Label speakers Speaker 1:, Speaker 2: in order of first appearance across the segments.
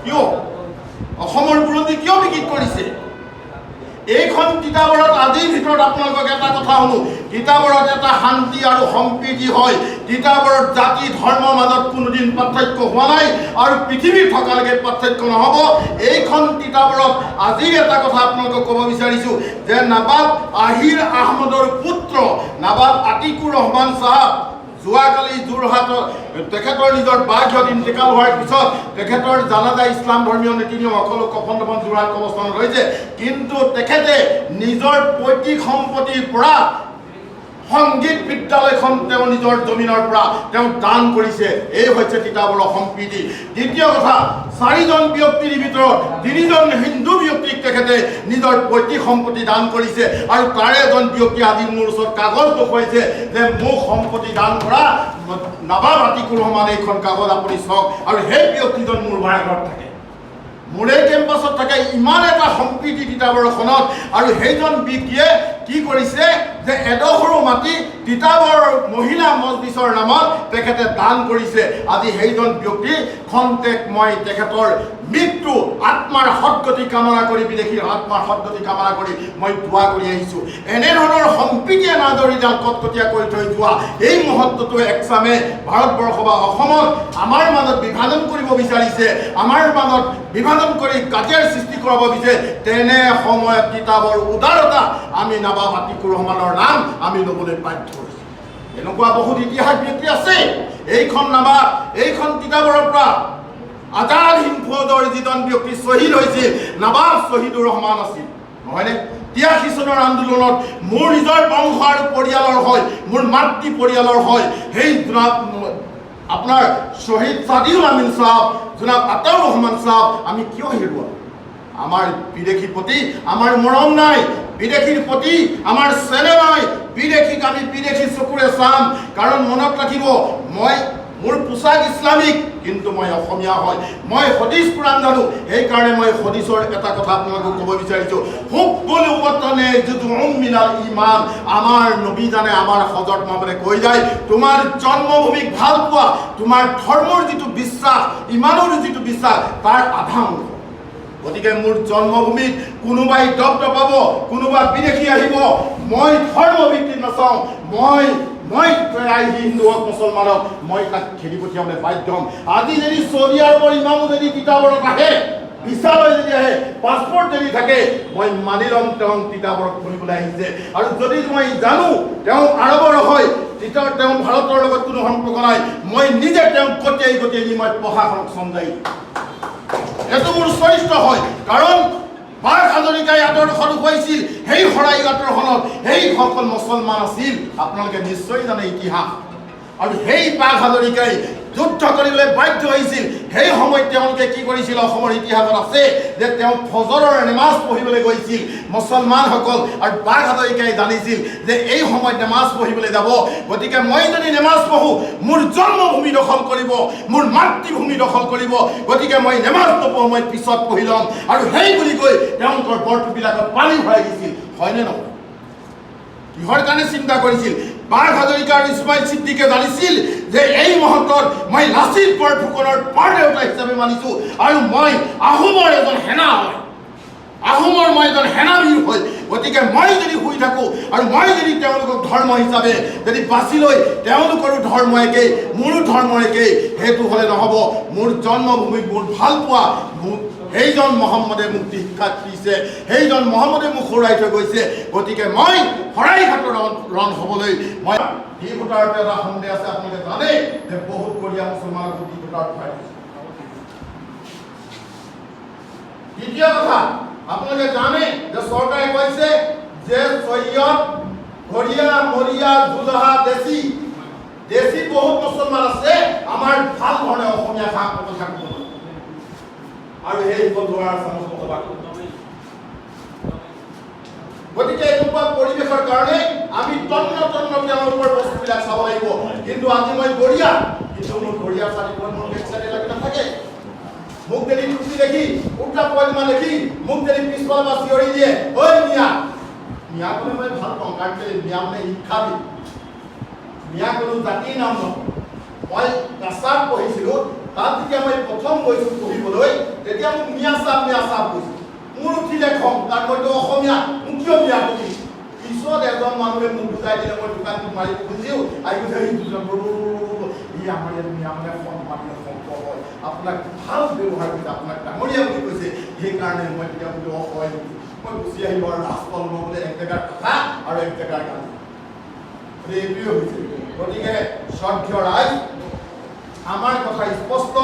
Speaker 1: কিয় অসমৰ বুৰঞ্জী কিয় বিকৃত কৰিছে? এইখন কিতাপত আজিৰ ভিতৰত আপোনালোকক এটা কথা শুনো, কিতাপত এটা শান্তি আৰু সম্প্ৰীতি হয়। কিতাপত জাতি ধৰ্মৰ মাজত কোনোদিন পাৰ্থক্য হোৱা নাই আৰু পৃথিৱীত থকালৈকে পাৰ্থক্য নহ'ব। এইখন কিতাপত আজি এটা কথা আপোনালোকক ক'ব বিচাৰিছোঁ যে নৱাব আহিৰ আহমদৰ পুত্ৰ নৱাব আতিকুৰ ৰহমান চাহাব যোৱাকালি যোৰহাটত তেখেতৰ নিজৰ বাঘত ইন্তেকাল হোৱাৰ পিছত তেখেতৰ জানাজা ইছলাম ধৰ্মীয় নীতি নিয়ম সকলো কফন দফন যোৰহাট কবৰস্থানত হৈছে, কিন্তু তেখেতে নিজৰ পৈতৃক সম্পত্তিৰ পৰা সংগীত বিদ্যালয়খন তেওঁ নিজৰ জমিনৰ পৰা তেওঁ দান কৰিছে। এই হৈছে তিতাবৰৰ সম্প্ৰীতি। দ্বিতীয় কথা, 4জন ব্যক্তিৰ ভিতৰত 3জন হিন্দু ব্যক্তিক তেখেতে নিজৰ পৈতৃক সম্পত্তি দান কৰিছে আৰু তাৰে এজন ব্যক্তি আজি মোৰ ওচৰত কাগজ দেখুৱাইছে যে মোক সম্পত্তি দান কৰা নৱাব আতিকুৰ ৰহমান, এইখন কাগজ আপুনি চাওক। আৰু সেই ব্যক্তিজন মোৰ ভাড়াঘৰত থাকে, মোৰে কেম্পাছত থাকে। ইমান এটা সম্প্ৰীতি তিতাবৰখনত। আৰু সেইজন ব্যক্তিয়ে কি কৰিছে যে এডোখৰো মাটি তিতাবৰ মহিলা মজলিছৰ নামত তেখেতে দান কৰিছে। আজি সেইজন ব্যক্তি খন্তেক মই তেখেতৰ মৃত্যু আত্মাৰ সদ্গতি কামনা কৰি, বিদেশীৰ আত্মাৰ সদ্গতি কামনা কৰি মই দোৱা কৰি আহিছোঁ। এনেধৰণৰ সম্প্ৰীতিয়ে নাজৰিডাল কটকটীয়া কৰি থৈ যোৱা এই মুহূৰ্তটো একচামে ভাৰতবৰ্ষ বা অসমত আমাৰ মাজত বিভাজন কৰিব বিচাৰিছে, আমাৰ মাজত বিভাজন কৰি কাজিয়াৰ সৃষ্টি কৰাব বিচাৰে। তেনে সময়ত কিতাপৰ উদাৰতা আমি নৱাব আতিকুৰ ৰহমানৰ নাম আমি ল'বলৈ বাধ্য হৈছোঁ। এনেকুৱা বহুত ইতিহাস ব্যক্তি আছে। এইখন কিতাপৰ পৰা আজাদ হিন্দ ফৌজৰ যিজন ব্যক্তি শ্বহীদ হৈছিল নৱাব শ্বহীদুৰ ৰহমান আছিল, নহয়নে? 83 চনৰ আন্দোলনত মোৰ নিজৰ বংশ আৰু পৰিয়ালৰ হয়, মোৰ মাতৃ পৰিয়ালৰ হয় সেই আপোনাৰ শ্বহীদ ছাদিউল আমিন চাহাব, জনাব আতাউৰ ৰহমান চাহাব আমি কিয় হেৰুৱাম? আমাৰ বিদেশীৰ প্ৰতি আমাৰ মৰম নাই, বিদেশীৰ প্ৰতি আমাৰ চেনেহ নাই, বিদেশীক আমি বিদেশী চকুৰে চাম। কাৰণ মনত ৰাখিব, মোৰ পোচাক ইছলামিক কিন্তু মই অসমীয়া হয়, মই হদিছ কোৰাণ জানো। সেইকাৰণে মই হদিছৰ এটা কথা আপোনালোকক ক'ব বিচাৰিছোঁ, হুব্বুল ওয়াতানে জুজউম মিনাল ঈমান। আমাৰ নবী জানে, আমাৰ হযৰত মোহাম্মদে কৈ যায়, তোমাৰ জন্মভূমিক ভাল পোৱা, তোমাৰ ধৰ্মৰ যিটো বিশ্বাস, ইমানৰ যিটো বিশ্বাস, তাৰ আধা অংশ। গতিকে মোৰ জন্মভূমিত কোনোবাই দপদপাব, কোনোবা বিদেশী আহিব, মই ধৰ্ম ভিত্তিত নাচাওঁ, মই হিন্দু হওক মুছলমানক মই তাক খেদি পঠিয়াবলৈ বাধ্য হ'ম। আজি যদি চৌদি আৰবৰ ইমামো যদি তিতাবৰত আহে, ভিছা লৈ যদি আহে, পাছপৰ্ট যদি থাকে, মই মানি ল'ম তেওঁ তিতাবৰত ফুৰিবলৈ আহিছে। আৰু যদি মই জানো তেওঁ আৰবৰ হয়, তেতিয়া তেওঁ ভাৰতৰ লগত কোনো সম্পৰ্ক নাই, মই নিজে তেওঁক গতিয়াই নি মই প্ৰশাসনক চমজাই দিম। এইটো মোৰ চৰিত্ৰ হয়। কাৰণ বাঘ হাজৰিকাই আদৰ্শ দেখুৱাইছিল সেই শৰাইঘাটৰখনত সেইসকল মুছলমান আছিল, আপোনালোকে নিশ্চয় জানে ইতিহাস। আৰু সেই বাঘ হাজৰিকাই যুদ্ধ কৰিবলৈ বাধ্য হৈছিল। সেই সময়ত তেওঁলোকে কি কৰিছিল, অসমৰ ইতিহাসত আছে যে তেওঁ ফজৰৰ নামাজ পঢ়িবলৈ গৈছিল মুছলমানসকল, আৰু বাঘ হাজৰিকাই জানিছিল যে এই সময়ত নামাজ পঢ়িবলৈ যাব, গতিকে মই যদি নামাজ পঢ়োঁ মোৰ জন্মভূমি দখল কৰিব, মোৰ মাতৃভূমি দখল কৰিব, গতিকে মই নামাজ নপঢ়োঁ, মই পিছত পঢ়ি ল'ম। আৰু সেই বুলি কৈ তেওঁলোকৰ বৰটোবিলাকত পানী ভৰাই দিছিল, হয়নে নহয়? কিহৰ কাৰণে চিন্তা কৰিছিল? বাঘ হাজৰিকা আৰু ইছমাইল ছিদ্দিকে জানিছিল যে এই মুহূৰ্তত মই লাচিত বৰফুকনৰ পৰদেউতা হিচাপে মানিছোঁ, আৰু মই আহোমৰ এজন সেনা হয়, আহোমৰ মই এজন সেনাবীৰ হয়। গতিকে মই যদি শুই থাকোঁ আৰু মই যদি তেওঁলোকক ধৰ্ম হিচাপে যদি বাছি লৈ তেওঁলোকৰো ধৰ্ম একেই মোৰো ধৰ্ম একেই, সেইটো হ'লে নহ'ব। মোৰ জন্মভূমিক মোৰ ভাল পোৱা সেইজন মহম্মদে মোক শিক্ষা দিছে, সেইজন মহম্মদে মোক হৰাই থৈ গৈছে। গতিকে মই শৰাইঘাটৰ ৰণ হ'বলৈ মই দিভোটাৰতে এটা সন্দেহ আছে। আপোনালোকে জানে যে বহুত কোৰিয়া মুছলমানক দিভোটাৰ উঠাই দিছে। দ্বিতীয় কথা, আপোনালোকে জানে যে চৰকাৰে কৈছে যে সৈয়দ, ঘৰিয়া, মৰিয়া, জুলাহা, দেশী বহুত মুছলমান আছে আমাৰ ভাল ধৰণে অসমীয়া ভাষা কথা ক'ব আৰু সেই বন্ধুৱাৰ চামুচ বসবাস। গতিকে এনেকুৱা পৰিৱেশৰ কাৰণে আমি তন্ন তেওঁলোকৰ বস্তুবিলাক চাব লাগিব। কিন্তু আজি মই গৰিয়া, কিন্তু মোৰ গৰিয়াৰ চাৰিখন মোৰ বেক চাইডে লাগি নাথাকে। মোক যদি টুপি দেখি, উল্টা পয়মা দেখি মোক যদি পিছফালৰ পৰা চিঞৰি দিয়ে, ঐ মিয়া ক'লে মই ভাল পাওঁ, কাৰণ মিয়া মানে শিক্ষাবিদ, মিয়া কোনো জাতিৰ নাম নহয়। মই কাছাত পঢ়িছিলোঁ, তাত যেতিয়া মই প্ৰথম গৈছোঁ পঢ়িবলৈ তেতিয়া মোক মিয়া চাপ কৈছে মোৰ উঠিলে খং তাত মইতো অসমীয়া মোক কিয় বিয়া কৰি পিছত এজন মানুহে মোক বুজাই দিলে মই দোকানটো মাৰিব খুজিও আহি কৈছে ই আমাৰ ইয়াত মিয়া মানে সন্মানীয় সম্পৰ্ক হয় আপোনাক ভাল ব্যৱহাৰ কৰিছে আপোনাক ডাঙৰীয়া বুলি কৈছে সেইকাৰণে মই তেতিয়া বোলো হয় মই গুচি আহিলোঁ আৰু ৰাস্তা ল'ব বোলে এক জেগাৰ কথা আৰু এক জেগাৰ গান এইটোৱে হৈছে গতিকে শ্ৰদ্ধেয় ৰাইজ আমাৰ কথা স্পষ্ট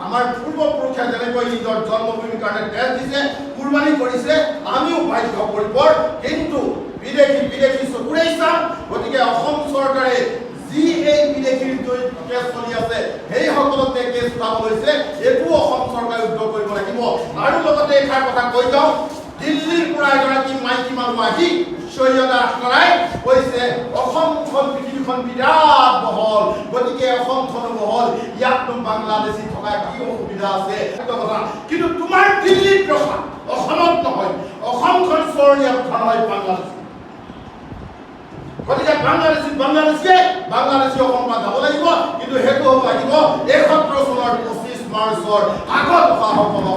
Speaker 1: আমাৰ পূৰ্বপুৰুষে যেনেকৈ নিজৰ জন্মভূমিৰ কাৰণে তেজ দিছে কুৰবানী কৰিছে আমিও বাধ্য পৰিবৰ কিন্তু বিদেশী চকুৰে চাম গতিকে অসম চৰকাৰে যি এই বিদেশীৰ কেছ চলি আছে সেই সকলতে কেছ উঠাব লৈছে এইটো অসম চৰকাৰে উদ্যোগ কৰিব লাগিব আৰু লগতে এষাৰ কথা কৈ যাওঁ দিল্লীৰ পৰা এগৰাকী মাইকী মানুহ আহি সৈয়দা আখৰাই কৈছে অসমখন পৃথিৱীখন বিৰাট বহল গতিকে অসমখনো বহল ইয়াতনো বাংলাদেশী থকা কি অসুবিধা আছে কিন্তু তোমাৰ দিল্লীত ৰখা অসমত নহয় অসমখন স্মৰণীয় কথা নহয় বাংলাদেশ গতিকে বাংলাদেশী অসমৰ পৰা যাব লাগিব কিন্তু সেইটো হ'ব লাগিব ৭১ চনৰ ২৫ মাৰ্চৰ আগত অহা সকলক